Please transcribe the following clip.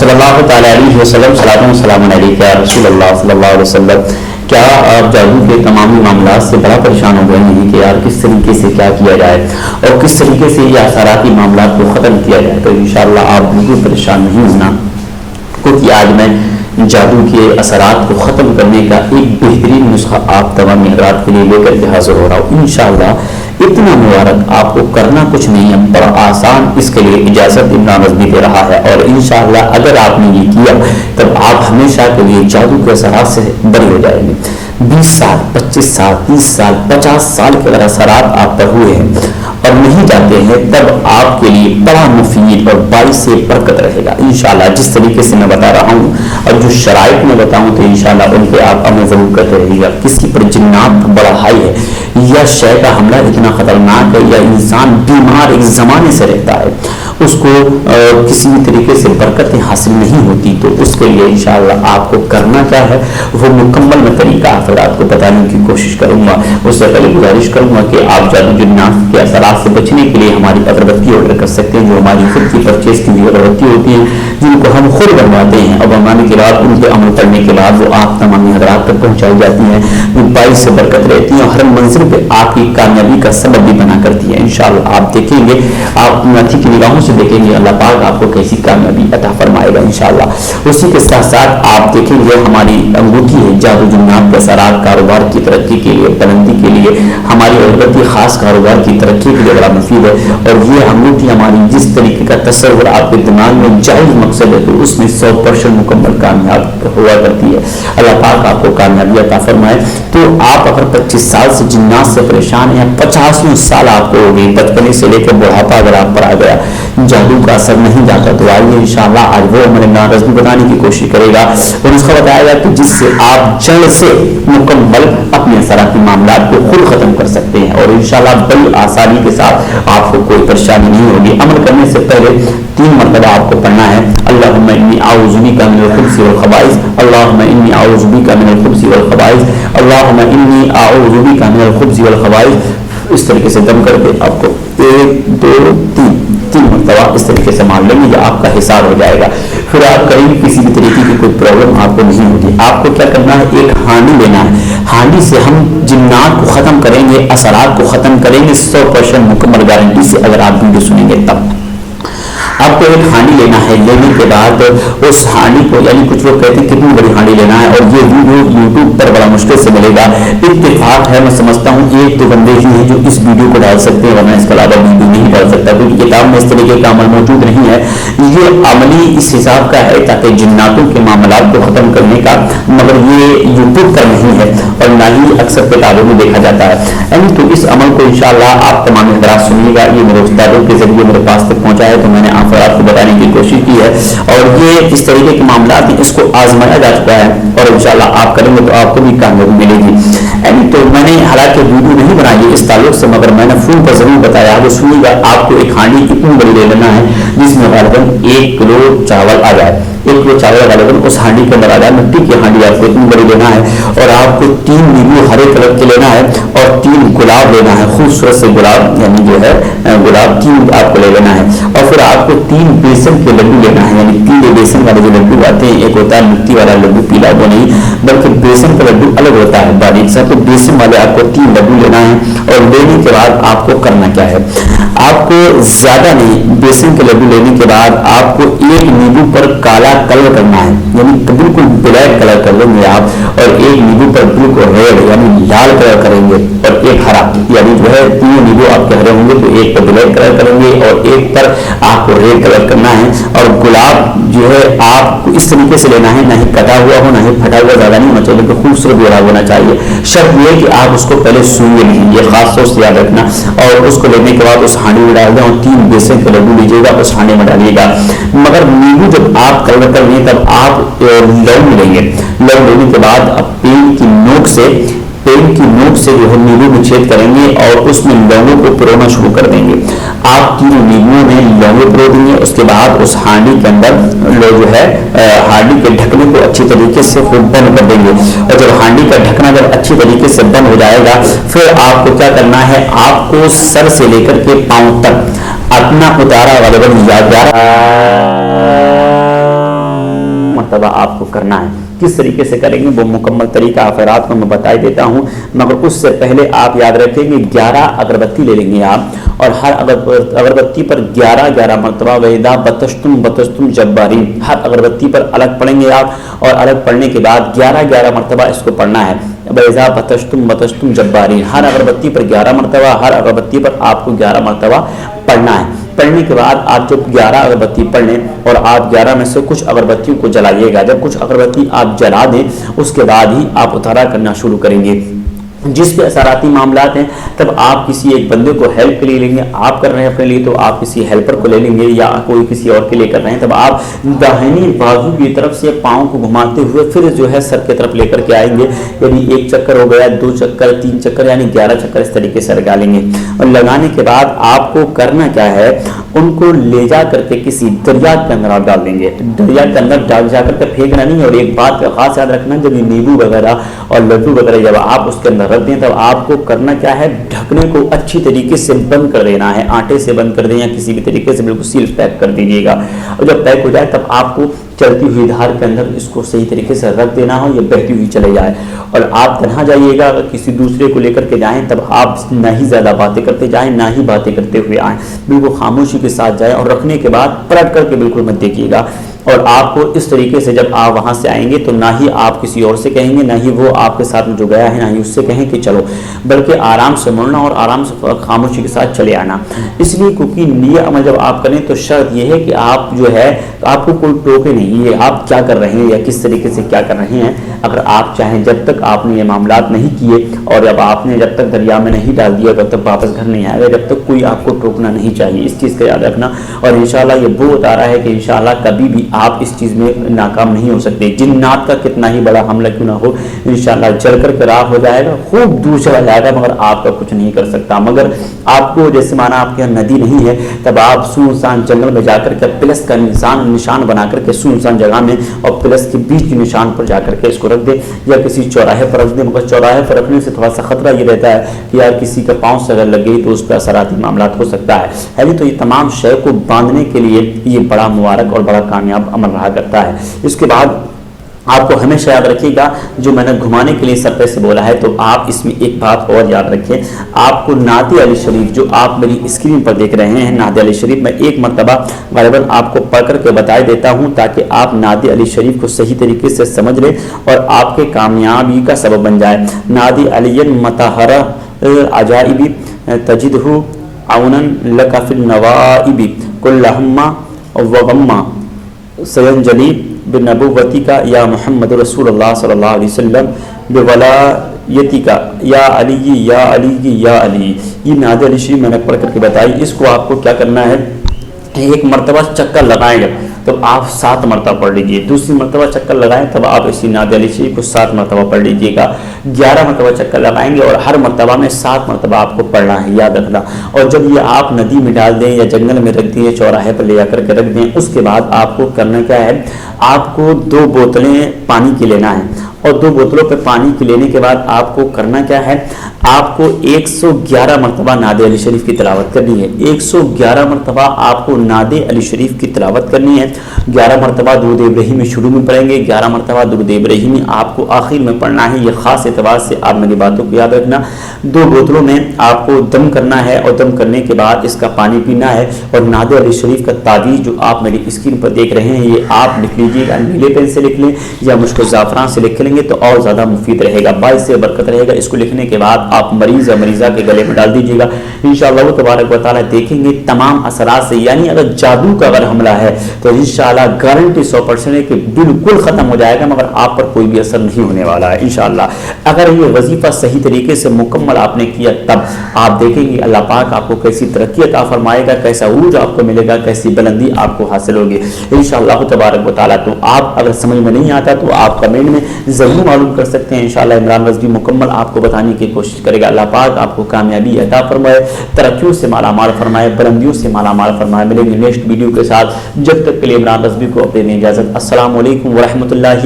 صلی اللہ تعالیٰ علیہ وسلم سلام علیکم یا رسول اللہ صلی اللہ علیہ وسلم. کیا آپ جادو کے تمامی معاملات سے بڑا پریشان ہو گئے ہیں کہ یار کس طریقے سے کیا کیا جائے اور کس طریقے سے یہ اثراتی معاملات کو ختم کیا جائے؟ تو انشاءاللہ آپ بالکل پریشان نہیں ہونا، کیونکہ آج میں جادو کے اثرات کو ختم کرنے کا ایک بہترین نسخہ آپ تمام حضرات کے لیے لے کر کے حاضر ہو رہا ہوں. انشاءاللہ اتنا مبارک، آپ کو کرنا کچھ نہیں ہے، بڑا آسان. اس کے لیے اجازت عمران نظمی دے رہا ہے، اور انشاءاللہ اگر آپ نے یہ کیا تب آپ ہمیشہ کے لیے جادو کے اثرات سے بری ہو جائیں گے. 20 سال 25 سال 30 سال 50 سال کے اگر اثرات آپ پر ہوئے ہیں اور نہیں جاتے ہیں تب آپ کے لیے بڑا مفید اور باعث برکت رہے گا انشاءاللہ. جس طریقے سے میں بتا رہا ہوں اور جو شرائط میں بتاؤں تو انشاءاللہ ان پہ آپ عمل ضرور کرتے رہیے گا. کسی پر جنات بڑا ہائی ہے یا شے کا حملہ اتنا خطرناک ہے یا انسان بیمار ایک زمانے سے رہتا ہے، اس کو کسی بھی طریقے سے برکتیں حاصل نہیں ہوتی، تو اس کے لیے انشاءاللہ آپ کو کرنا کیا ہے وہ مکمل میں طریقہ آپ کو بتانے کی کوشش کروں گا. اس سے پہلے گزارش کروں گا کہ آپ جادو جنات کے اثرات سے بچنے کے لیے ہماری اگربتی آرڈر کر سکتے ہیں، جو ہماری خود کی پرچیز کی ہوئی اگربتی ہوتی ہیں جن کو ہم خود بنواتے ہیں اور بنوانے کے بعد ان کے عمل کرنے کے بعد وہ آپ تمام حضرات تک پہنچائی جاتی ہیں، جو باعث سے برکت رہتی ہیں اور ہر منزل پہ آپ کی کامیابی کا سبب بھی بنا کرتی ہے. انشاءاللہ آپ دیکھیں گے، آپ ناتھی کی نگاہوں سے دیکھیں گے اللہ پاک آپ کو کیسی کامیابی عطا فرمائے گا انشاءاللہ. اسی کے ساتھ ساتھ آپ دیکھیں گے ہماری انگوٹھی ہے جادو جنات کے اثرات کاروبار کی ترقی کے لیے، بلندی کے لیے، ہماری اگربتی خاص کاروبار کی ترقی کے لیے بڑا مفید ہے. اور یہ انگوٹھی ہماری جس طریقے کا تصور آپ کے دماغ میں جائز مقصد ہے تو اس میں 100% مکمل کامیاب ہوا کرتی ہے. اللہ پاک آپ کو کامیابی عطا فرمائے. تو آپ اگر 25 سال سے جنات سے پریشان ہیں، 50 سال آپ کو ہو گئی، بچپنے سے لے کے بڑھاپا اگر آپ پر آ گیا، جادو کا اثر نہیں جاتا، تو آئیے انشاءاللہ آج وہ ہمارے نارضی بتانے کی کوشش کرے گا اور اس کا بتایا گا کہ جس سے آپ جڑ سے مکمل اپنے اثراتی معاملات کو خود ختم کر سکتے ہیں اور انشاءاللہ بڑی آسانی کے ساتھ آپ کو کوئی پریشانی نہیں ہوگی. عمل کرنے سے پہلے 3 مرتبہ آپ کو پڑھنا ہے اللہم انی اعوذ بک من الخبث والخبائث، اللہم انی اعوذ بک من الخبث والخبائث، اللہم انی اعوذ بک من الخبث والخبائث. اس طریقے سے دم کر کے آپ کو 1 2 3 مرتبہ اس طریقے سے مان لیں گے، یہ آپ کا حساب ہو جائے گا. پھر آپ کریں گے کسی بھی طریقے کی کوئی پرابلم آپ کو نہیں ہوگی. آپ کو کیا کرنا ہے، ایک ہانڈی لینا ہے، ہانڈی سے ہم جنات کو ختم کریں گے، اثرات کو ختم کریں گے 100% مکمل گارنٹی سے. اگر آپ ویڈیو سنیں گے تب آپ کو ایک ہانڈی لینا ہے. لینے کے بعد اس ہانڈی کو، یعنی کچھ لوگ کہتے ہیں کتنی بڑی ہانڈی لینا ہے، اور یہ ویڈیو یوٹیوب پر بڑا مشکل سے ملے گا. اتفاق ہے، میں سمجھتا ہوں 1-2 بندے ہی ہیں جو اس ویڈیو کو ڈال سکتے ہیں، ورنہ اس کے علاوہ ویڈیو نہیں ڈال سکتا، کیونکہ کتاب میں اس طریقے کا عمل موجود نہیں ہے. یہ عملی اس حساب کا ہے تاکہ جناتوں کے معاملات کو ختم کرنے کا، مگر یہ یوٹیوب پر نہیں ہے اور نہ ہی اکثر کتابوں میں دیکھا جاتا ہے. تو اس عمل کو انشاءاللہ آپ تمام حضرات سنیے گا. یہ میرے استادوں کے ذریعے میرے پاس تک پہنچا ہے تو میں نے آپ کو بتانے کی کوشش کی ہے، اور یہ اس طریقے کے معاملات اس کو آزمایا جا چکا ہے اور انشاءاللہ آپ کریں گے تو آپ کو بھی کامیابی ملے گی. تو میں نے حالانکہ ویڈیو نہیں بنائی اس تعلق سے، مگر میں نے فون پر ضرور بتایا. آگے سنیے گا. آپ کو ایک ہانڈی اتنی بڑی لے لینا ہے جس میں غالباً 1 کلو چاول آ جائے. 1 کلو چاول غالباً اس ہانڈی کے اندر آ جائے. مٹی کی ہانڈی آپ کو اتنی بڑی لینا ہے، اور آپ کو 3 نیبو ہرے کلر کے لینا ہے اور 3 گلاب لینا ہے، خوبصورت سے گلاب، یعنی جو ہے گلاب 3 آپ کو لے لینا ہے. اور پھر آپ کو 3 بیسن کے لڈو لینا ہے، یعنی پیلے بیسن والے جو لڈو آتے ہیں، ایک ہوتا ہے مٹی والا لڈو، پیلا وہ نہیں بلکہ بیسن کا لڈو الگ ہوتا ہے باریک سا. تو بیسن والے آپ کو 3 لڈو لینا ہے. اور لینے کے بعد آپ کو کرنا کیا ہے، آپ کو زیادہ نہیں، بیسن کے لڈو لینے کے بعد آپ کو 1 نیبو پر کالا کلر کرنا ہے، یعنی بالکل بلیک کلر کر لیں گے آپ، اور 1 نیبو پر بالکل ریڈ یعنی لال کلر کریں گے، اور 1 ہرا، یعنی جو ہے 3 نیبو آپ کے ہرے ہوں گے تو 1 پر بلیک کلر کریں گے اور 1 پر آپ کو ریڈ کلر کرنا ہے. اور گلاب جو ہے آپ کو اس طریقے سے لینا ہے، نہ ہی کٹا ہوا ہو نہ ہی پھٹا ہوا، زیادہ نہیں ہونا چاہیے، کہ خوبصورت گلاب ہونا چاہیے. شرط یہ کہ آپ اس کو پہلے سوئیں نہیں، یہ خاص طور سے یاد رکھنا. اور اس کو لینے کے بعد اس ہانڈی میں ڈال دیں اور 3 بیسن کے لڈو لیجیے گا، اس ہانڈی میں ڈالیے گا. مگر نیبو جب آپ کلر کر لیں تب آپ لونگ لیں گے. لونگ لینے کے بعد اب پین کی نوک سے جو ہے نیبو میں چھید کریں گے اور اس میں لونگوں کو پرونا شروع کر دیں گے. آپ 3 نیبوؤں میں لونگے پرو دیں گے. اس کے بعد اس ہانڈی کے اندر جو ہے ہانڈی کے ڈھکنے کو اچھی طریقے سے بند کر دیں گے. اور جب ہانڈی کا ڈھکنا جب اچھی طریقے سے بند ہو جائے گا، پھر آپ کو کیا کرنا ہے، آپ کو سر سے لے کر کے پاؤں تک اپنا اتارا غالباً یاد मरतबा आपको करना है। किस तरीके से करेंगे वो मुकम्मल तरीका आखिरात को मैं बता देता हूँ, मगर उससे पहले आप याद रखेंगे 11 अगरबत्ती ले लेंगे आप, और हर अगरबत्ती पर 11 मरतबा वैदा बतस्तुम जब्बारीन, हर अगरबत्ती पर अलग पढ़ेंगे आप, और अलग पढ़ने के बाद 11 मरतबा इसको पढ़ना है। वैदा बतस्तुम जब्बारीन, हर अगरबत्ती पर 11 मरतबा, हर अगरबत्ती पर आपको 11 मरतबा पढ़ना है। पढ़ने के बाद आप जब 11 अगरबत्ती पढ़ लें और आप 11 में से कुछ अगरबत्तियों को जलाइएगा, जब कुछ अगरबत्ती आप जला दें उसके बाद ही आप उतारा करना शुरू करेंगे। जिस पे असराती मामलात हैं तब आप किसी एक बंदे को हेल्प के लिए लेंगे, आप कर रहे हैं अपने लिए तो आप किसी हेल्पर को ले लेंगे, या कोई किसी और के लिए कर रहे हैं तब आप दाहिनी बाजू की तरफ से पाँव को घुमाते हुए फिर जो है सर की तरफ लेकर के आएंगे, यानी 1 चक्कर हो गया, 2 चक्कर, 3 चक्कर, यानी 11 चक्कर इस तरीके से लगा लेंगे। और लगाने के बाद आपको करना क्या है, उनको ले जा करके किसी दरिया के अंदर आप डाल देंगे, दरिया के अंदर डाल जा करके फेंकना नहीं। और एक बात का खास याद रखना, जब ये नींबू वगैरह और लड्डू वगैरह जब आप उसके अंदर रख दें तब आपको करना क्या है, ढकने को अच्छी तरीके से बंद कर देना है, आटे से बंद कर दें या किसी भी तरीके से बिल्कुल सील पैक कर दीजिएगा। और जब पैक हो जाए तब आपको चलती हुई धार के अंदर इसको सही तरीके से रख देना हो, ये बहती हुई चले जाए। और आप तन्हा जाइएगा, अगर किसी दूसरे को लेकर के जाएं तब आप ना ही ज़्यादा बातें करते जाएं ना ही बातें करते हुए आएँ, बिल्कुल खामोशी के साथ जाएं। और रखने के बाद पलट करके बिल्कुल मत देखिएगा। और आपको इस तरीके से जब आप वहाँ से आएंगे तो ना ही आप किसी और से कहेंगे, ना ही वो आपके साथ में जो गया है ना ही उससे कहें कि चलो, बल्कि आराम से मुड़ना और आराम से खामोशी के साथ चले आना। इसलिए क्योंकि नियत अमल जब आप करें तो शर्त यह है कि आप जो है आपको कोई टोके नहीं है आप क्या कर रहे हैं या किस तरीके से क्या कर रहे हैं। अगर आप चाहें जब तक आपने ये मामलात नहीं किए और जब तक दरिया में नहीं डाल दिया तब तक वापस घर नहीं आएगा, जब तक कोई आपको टोकना नहीं चाहिए। इस चीज़ का याद रखना। और इंशाल्लाह ये वो बता रहा है कि इंशाल्लाह कभी भी आप इस चीज़ में नाकाम नहीं हो सकते। जिन्नात का कितना ही बड़ा हमला क्यों ना हो, इंशाल्लाह जल कर राख हो जाएगा, खूब दूर चला जाएगा, मगर आपका कुछ नहीं कर सकता। मगर आपको जैसे माना आपके यहाँ नदी नहीं है तब आप सुनसान जंगल में जाकर के प्लस का निशान बना करके सुनसान जगह में और प्लस के बीच के निशान पर जाकर के इसको रख दे, या किसी चौराहे पर रख दे। मगर चौराहे पर रखने से थोड़ा सा खतरा ये रहता है कि यार किसी का पाँव से अगर लग गई तो उस पर असराती मामलात हो सकता है। तो ये तमाम शय को बांधने के लिए ये बड़ा मुबारक और बड़ा कामयाब अमल रहा करता है। इसके बाद आपको हमेशा याद रखिएगा, जो मैंने घुमाने के लिए सर से बोला है तो आप इसमें एक बात और याद रखें, आपको नाते अली शरीफ जो आप मेरी स्क्रीन पर देख रहे हैं, नाते अली शरीफ मैं एक मरतबा गलबन आपको पढ़ करके बता देता हूं ताकि आप नाते अली शरीफ को सही तरीके से समझ लें और आपके कामयाबी का सबब बन जाए। नाते अलियन मतहरा अजाइबी तजिदहु औनन लका फिल नवाइबी कुल्लहुम्मा व गम्मा सयंजली बिनबुव्वती का या मोहम्मद रसूलुल्लाह सल्लल्लाहु अलैहि वसल्लम बिवलायती का या अली या अली या अली। ये नाते अली शरीफ मैंने पढ़ करके बताई। इसको आपको क्या करना है, एक मरतबा चक्कर लगाएंगे तो आप 7 मरतबा पढ़ लीजिए, दूसरी मरतबा चक्कर लगाएं तब आप इसी नाते अली शरीफ को 7 मरतबा पढ़ लीजिएगा। 11 मरतबा चक्कर लगाएंगे और हर मरतबा में 7 मरतबा आपको पढ़ना है, याद रखना। और जब ये आप नदी में डाल दें या जंगल में रख दें, चौराहे पर ले जाकर के रख दें, उसके बाद आपको करना क्या है, आपको 2 बोतलें पानी की लेना है और 2 बोतलों पे पानी की लेने के बाद आपको करना क्या है, आपको 111 मरतबा नादे अली शरीफ की तिलावत करनी है। 111 मरतबा आपको नादे अली शरीफ की तिलावत करनी है। 11 मरतबा दुरूद इब्राहिमी शुरू में पढ़ेंगे, 11 मरतबा दुरूद इब्राहिमी आपको आखिर में पढ़ना है। ये खास एतबार से आप मेरी बातों को याद रखना। 2 बोतलों में आपको दम करना है और दम करने के बाद इसका पानी पीना है। और नादे अली शरीफ का तावीज़ जो आप मेरी स्क्रीन पर देख रहे हैं ये आप लिख लीजिएगा, नीले पेन से लिख लें या मुझको ज़ाफ़रान से लिख लेंगे तो और ज़्यादा मुफीद रहेगा, बाइस से बरकत रहेगा। इसको लिखने के बाद आप मरीज़ या मरीज़ा के गले में डाल दीजिएगा। इंशाअल्लाह तबारक व तआला देखेंगे तमाम असरात से, यानी अगर जादू का अगर हमला है तो इंशाअल्लाह गारंटी 100% है कि बिल्कुल ख़त्म हो जाएगा, मगर आप पर कोई भी असर नहीं होने वाला है इंशाअल्लाह। अगर ये वजीफ़ा सही तरीके से मुकम्मल आपने किया तब आप देखेंगे अल्लाह पाक आपको कैसी तरक्की अता फरमाएगा, कैसा उरूज आपको मिलेगा, कैसी बुलंदी आपको हासिल होगी इंशाअल्लाह तबारक व तआला। तो आप अगर समझ में नहीं आता तो आप कमेंट में ज़रूर मालूम कर सकते हैं। इंशाअल्लाह इमरान रज़वी मुकम्मल आपको बताने की कोशिश करेगा। अल्लाह पाक आपको कामयाबी अता फरमाए, तरक्कियों से मालामाल फरमाए, बुलंदियों से मालामाल फरमाए। मिलेंगे नेक्स्ट वीडियो के साथ, जब तक के लिए इमरान रज़वी को अपनी इजाज़त। अस्सलामु अलैकुम व रहमतुल्लाहि